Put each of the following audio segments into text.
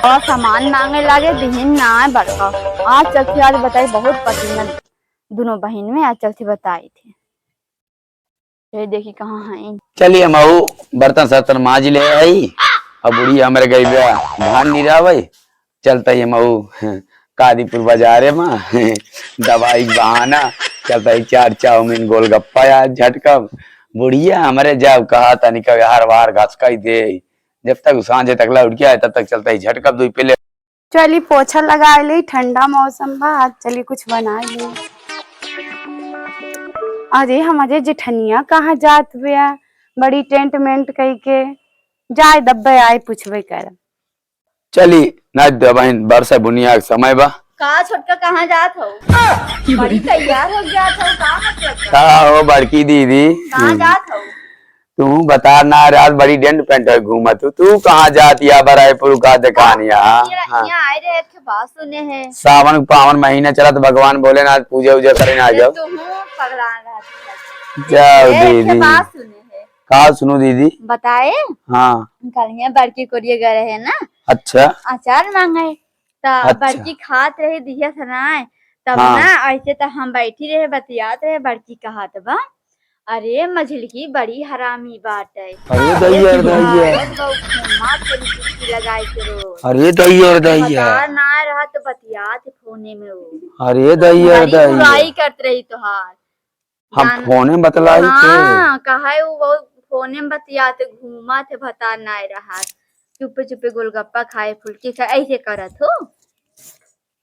और सामान मांगे लागे दिहिन ना है बड़का। आज चलती आज बताई बहुत पसंद दोनों बहन में आज चलती बताई थी। ये देखी कहाँ है। चलिए महू बर्तन सर्तन माज ले आई। अब बुढ़ी हमारे गई धान नहीं रहा भाई। चलता है महू कादीपुर बाजार है माँ दवाई बहाना चलता है 4 चाउमीन गोलगप्पा यार झटकम बुढ़िया हमारे जब कहा था निकल हर बार घास का ही दे जब तक सांझे तक उठ गया तब तक चलता है झटकम दो पहले। चली पोछा लगा ले ठंडा मौसम बा चली कुछ बना ले। अरे हमारे जेठनिया कहाँ जात हुआ बड़ी टेंट मेंट कही के जाए दब्बे आए पूछबे कर। चली ना बहन बरसा बुनिया के समय बा का छोटका कहाँ जात हो बड़ी तैयार हो गया था का मतलब का हो बड़की दीदी कहाँ जात हो तू बता ना रात बड़ी डेंट पेंट घूमा तू कहाँ जाती है बरायपुर का दुकान यहाँ आए रहे थे बात सुने हैं सावन पावन महीना चला तो भगवान भोलेनाथ पूजा उजा करे ना जाओ जाओ दीदी बात सुने हैं कहा सुनो दीदी बताए हाँ कल यहाँ बड़की कोरिया गए है ना अच्छा अचार मांगे तो अच्छा। बड़की खात रहे दिया सनाए तब हाँ। ना ऐसे तो हम बैठी रहे बतियात रहे बड़की कहा बा अरे मछली की बड़ी हरामी बात है। अरे दैया लगाए करो अरे दैया ना रहा तो बतियात फोने में वो अरे दैया बुराई करते रही तुहार हम फोने में बतलाई हाँ कहा है वो फोने में बतियाते घूमा थे बता ना रहा चुपे चुपे गोलगप्पा खाए फुलकी खाए ऐसे करत हो।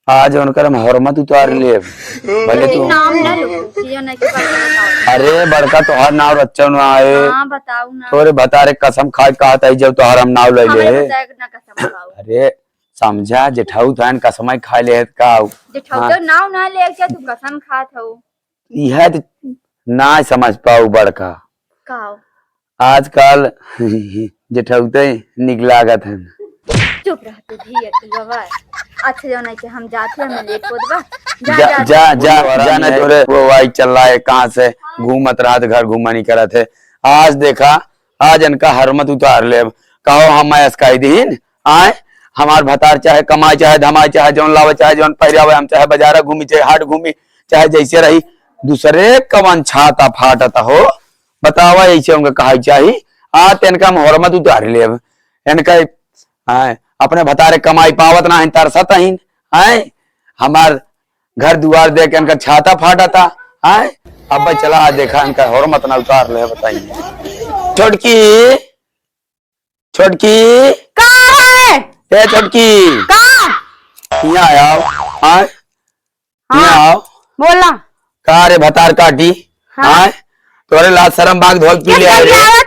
आज उनकर हम हरमत उतार ले भले तू नाम ना लो ना के बताओ। अरे बड़का तोहर नाव रच्चा न आए हाँ बताऊ ना तोरे बता रे कसम खा कहा था जब तोहर हम नाव ले ले ना कसम खाओ। अरे समझा जेठाऊ थान कसम खा ले का जेठाऊ तो नाव ना ले क्या तू कसम खात हो यह ना समझ पाऊ बड़का काओ आजकल जेठाऊ निकलागत है। चुप रह तू धीरे तू बाबा अच्छा जो नहीं कि हम जाते हैं लेट हो दबा जा जा जा जाना तोरे वो वाई चल रहा है कहाँ से घूमत रहा घर घूमा नहीं करा थे आज देखा आज इनका हरमत उतार ले कहो हम अस्काई दीन आए हमार भतार चाहे कमाए चाहे धमाए चाहे जौन लावे चाहे जौन पहरावे हम चाहे बाजार घूमी चाहे हाट घूमी चाहे जैसे रही दूसरे कवन छाता फाटता हो बतावा ऐसे उनका कहा चाहिए आज इनका हम हरमत उतार ले इनका अपने भतारे कमाई पावत ना तरसत है हमार घर दुआर देख के इनका छाता फाटा था है अब भाई चला देखा इनका हरमत ना उतार ले बताइए। छोटकी छोटकी कहाँ है ए छोटकी कहाँ यहाँ आओ यहाँ आओ बोला कहा रे भतार काटी हाँ तोरे लात शरम बाग धोल पी ले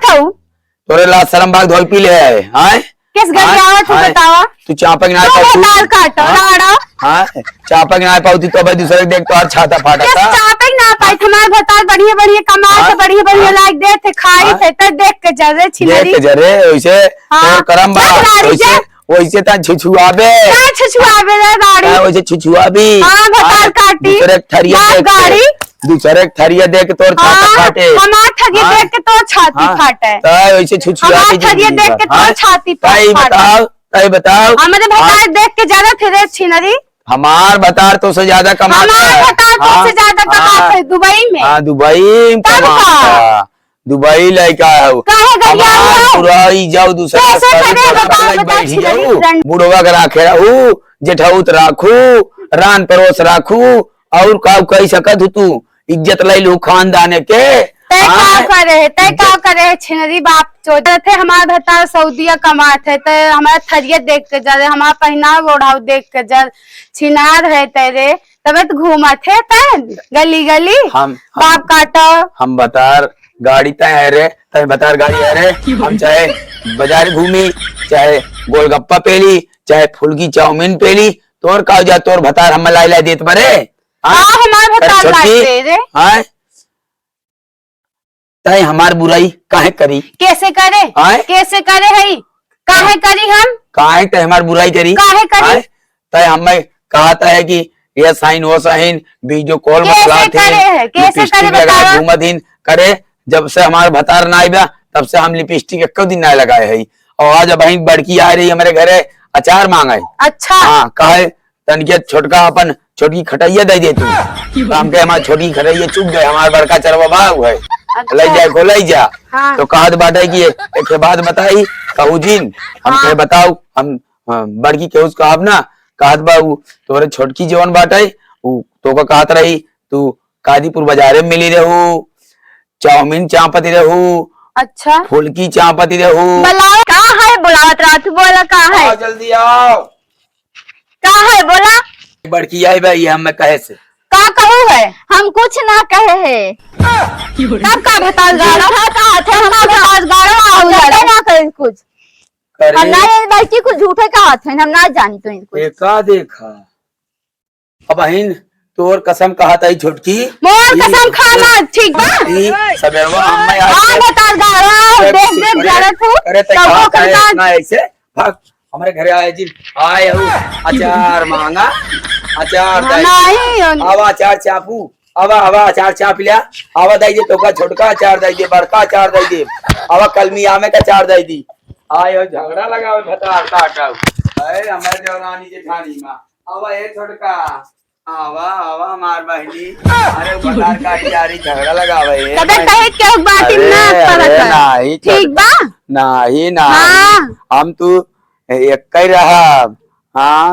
तोरे लात शरम बाग धोल पी ले आए किस घर में आवा तू बतावा तू चापक ना ताल काटो लाड़ा हाँ चापक ना पाऊती तो भाई दूसरे देख तो छाता फाटा था चापक ना पाई हमारे भतार बढ़िया बढ़िया कमाए थे बढ़िया बढ़िया लाइक दे थे खाई थे तो देख के जरे छिनरी देख के जरे वैसे और करम बा वैसे वैसे ता छुछुआबे क्या छुछुआबे रे गाड़ी वैसे छुछुआबी हां भतार काटी दूसरे थरिया गाड़ी दूसरे थरिया देख तोर छाती फाटे हमार थरिया देख के तोर छाती फाटे तो वैसे छुछुआबी थरिया देख के तोर छाती फाटे बताओ हमारे भतार देख के ज्यादा फिरे छिनरी हमार भतार तो से ज्यादा कमाता है हमार भतार तो से ज्यादा कमाता है दुबई में हाँ दुबई कमाता दुबई लड़का है बुराई जाओ दूसरे बुढ़वा के राखे रहू जेठाऊत राखू रान परोस राखू और का कही सकत तू इज्जत ले लू खानदान के तय का करे छिनरी बाप चोदे थे हमारे भतार सऊदिया कमाते थे हमारा थरिया देख के जरे हमारा पहनाव ओढ़ाव देख के जर छिनार है तेरे तबे तो घूमा थे गली गली बाप काटो हम बतार गाड़ी तय है रे तय बतार गाड़ी है रे हम चाहे बाजार घूमी चाहे गोलगप्पा पेली चाहे फुलकी चाउमीन पेली तोर का जा तोर भतार हम लाई लाई देत बरे हमार भतार लाई रे तय हमार बुराई काहे करी कैसे करे कैसे करे है काहे करी हम काहे तय हमार बुराई करी काहे करी तय हमें कहता है कि ये साइन वो साइन बीजो कॉल कैसे करे घूमदीन करे जब से हमारे भतार ना आया तब से हम लिपस्टिक एक दिन ना लगाए है और आज अब बड़की आ रही हमारे घरे अचार मांगे। अच्छा हाँ कहे तनिके छोटका अपन छोटकी खटैया दे दे तू। हम के हमार छोटकी खटैया चुप गए, हमार बड़का चरवा बाग है ले जाए को ले जा। हाँ। तो कहत बाटे कि एक बात बताई कहू जिन हम के बताऊ हम बड़की के उसको अब ना कहत बाबू तोरे छोटकी जवन बाटे उ तो को कहत रही तू कादीपुर बाजारे में मिली रहू, चाउमीन चापती रहू, अच्छा फुल्की चापती रहू। बुलाओ कहाँ है, बुलावत रात बोला कहाँ है, आओ जल्दी आओ। कहाँ है बोला। बड़की आई भाई हम कहे से का कहू है, हम कुछ ना कहे है। तब का बताल गाड़ा कहा थे, हम बताल गाड़ा आउ जाए ना करे कुछ। हम ना ये बल्कि कुछ झूठे कहा थे, हम ना जानी तो इनको। देखा देखा अब बहन तोर कसम कहा था छोटकी मोर कसम खाना ठीक बा। सबेरवा हम हां बताल गाड़ा देख देख जाना तू अरे तब करता ना ऐसे भाग हमारे घरे आए जी आए हो अचार मांगा अचार नहीं आवा अचार चापू आवा आवा अचार चाप लिया आवा दई दे तोका छोटका अचार दई दे बड़का अचार दई दे आवा कलमी आमे का अचार दई दी आए हो झगड़ा लगावे भतार काटाऊ अरे हमारे देवरानी जेठानी मां आवा ए छोटका आवा आवा मार बहनी अरे भतार काटी आ रही झगड़ा लगावे तबे कहे के बात ना परत नहीं ठीक बा नहीं हां हम तू एक कह रहा हाँ